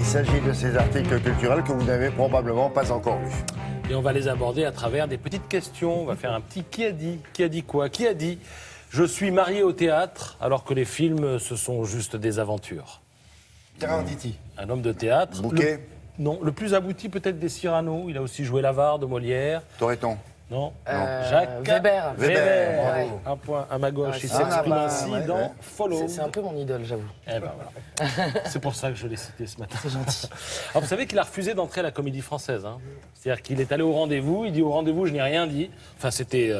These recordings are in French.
s'agit de ces articles culturels que vous n'avez probablement pas encore lus. Et on va les aborder à travers des petites questions. On va faire un petit qui a dit quoi? Qui a dit je suis marié au théâtre alors que les films, ce sont juste des aventures? Caranditi. Un homme de théâtre. Bouquet. Non, le plus abouti peut-être des Cyrano. Il a aussi joué l'avare de Molière. Toreton. Non. Weber. Weber. Ouais. Un point à ma gauche. Ouais, Il c'est s'exprime ça. ainsi Ouais, dans ouais. Follow. C'est un peu mon idole, j'avoue. Eh ben voilà. C'est pour ça que je l'ai cité ce matin. C'est gentil. Alors vous savez qu'il a refusé d'entrer à la Comédie Française. Hein. C'est-à-dire qu'il est allé au rendez-vous, il dit au rendez-vous je n'ai rien dit. Enfin c'était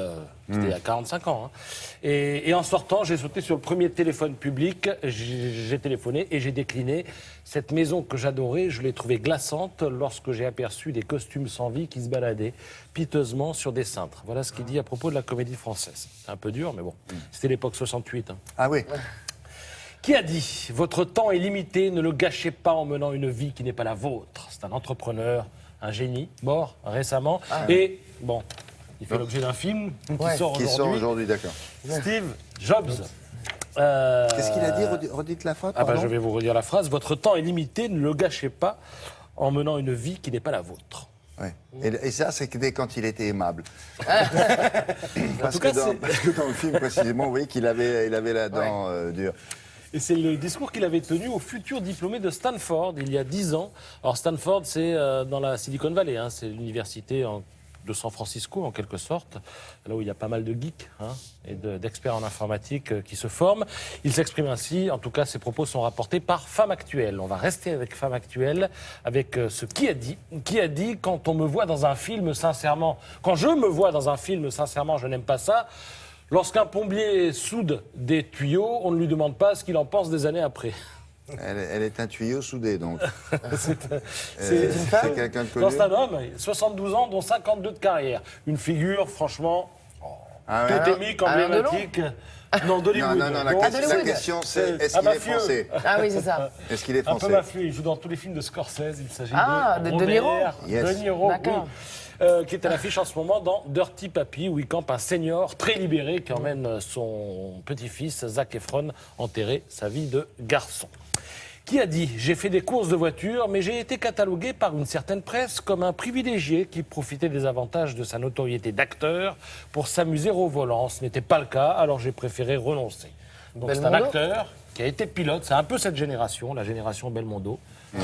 il y a 45 ans. Hein. Et en sortant, j'ai sauté sur le premier téléphone public, j'ai téléphoné et j'ai décliné. Cette maison que j'adorais, je l'ai trouvée glaçante lorsque j'ai aperçu des costumes sans vie qui se baladaient piteusement sur des cintres. Voilà ce qu'il dit à propos de la Comédie Française. C'est un peu dur, mais bon, c'était l'époque 68. Hein. Ah oui. Qui a dit « Votre temps est limité, ne le gâchez pas en menant une vie qui n'est pas la vôtre ». C'est un entrepreneur, un génie, mort récemment. Et, bon, il fait l'objet d'un film qui sort Qui sort aujourd'hui, d'accord. Steve Jobs. Qu'est-ce qu'il a dit? Redites la phrase, pardon. Je vais vous redire la phrase. « Votre temps est limité, ne le gâchez pas en menant une vie qui n'est pas la vôtre ». Ouais. Et ça, c'était quand il était aimable. Parce cas, que dans le film, précisément, vous voyez qu'il avait la dent dure. Et c'est le discours qu'il avait tenu au futur diplômé de Stanford il y a 10 ans. Alors Stanford, c'est dans la Silicon Valley, hein, c'est l'université de San Francisco en quelque sorte, là où il y a pas mal de geeks et d'experts en informatique qui se forment. Il s'exprime ainsi, en tout cas ses propos sont rapportés par Femme Actuelle. On va rester avec Femme Actuelle, avec ce qui a dit. Qui a dit quand on me voit dans un film sincèrement, quand je me vois dans un film sincèrement, je n'aime pas ça. Lorsqu'un plombier soude des tuyaux, on ne lui demande pas ce qu'il en pense des années après. Elle est un tuyau soudé, donc. C'est une femme. C'est quelqu'un de connu. Non, c'est un homme, 72 ans, dont 52 de carrière. Une figure, franchement, totémique, emblématique. Non, d'Hollywood. Non, la question c'est est-ce qu'il est français? Ah oui, c'est ça. Est-ce qu'il est Un peu français? mafieux, il joue dans tous les films de Scorsese, il s'agit de Robert Niro. Yes. De Niro, D'accord. oui. Qui est à l'affiche en ce moment dans Dirty Papi, où il campe un senior très libéré qui emmène son petit-fils, Zac Efron, enterrer sa vie de garçon. Qui a dit « J'ai fait des courses de voiture, mais j'ai été catalogué par une certaine presse comme un privilégié qui profitait des avantages de sa notoriété d'acteur pour s'amuser au volant. Ce n'était pas le cas, alors j'ai préféré renoncer. » Donc c'est un Belmondo. acteur qui a été pilote, c'est un peu cette génération, la génération Belmondo. Ouais.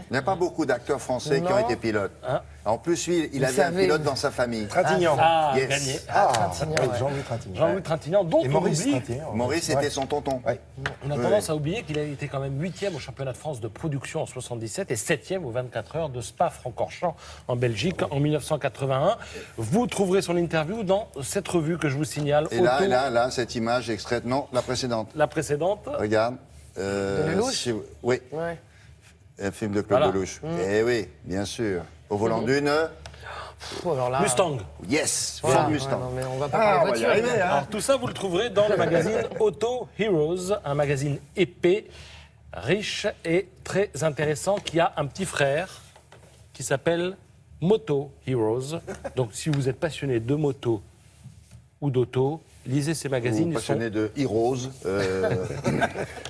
Il n'y a pas beaucoup d'acteurs français qui ont Non. été pilotes. Hein? En plus, lui, il avait un savait. pilote dans sa famille. Trintignant. Ah, Yes. gagné. Trintignant, Oui, ouais. Jean-Louis Trintignant. Jean-Louis Trintignant, dont Et on Maurice oublie. Trintignant. Maurice était son tonton. Ouais. On a Oui, tendance oui. à oublier qu'il a été quand même 8e au championnat de France de production en 77 et 7e aux 24 heures de Spa-Francorchamps en Belgique en 1981. Vous trouverez son interview dans cette revue que je vous signale. Et là, cette image extraite, non, la précédente. La précédente. Regarde. De Lelouch si- Oui, Ouais. un film de Claude Voilà. Lelouch. Eh oui, bien sûr. Au volant d'une Alors là, Mustang. Yes, voilà, Ford ouais, Mustang. non, mais on va pas Ah, parler on va y voiture. arriver, hein. Alors tout ça, vous le trouverez dans le magazine Auto Heroes, un magazine épais, riche et très intéressant qui a un petit frère qui s'appelle Moto Heroes. Donc si vous êtes passionné de moto ou d'auto, lisez ces magazines. Vous Ils sont passionné de Heroes.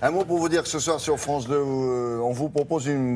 Un mot pour vous dire que ce soir sur France 2, on vous propose une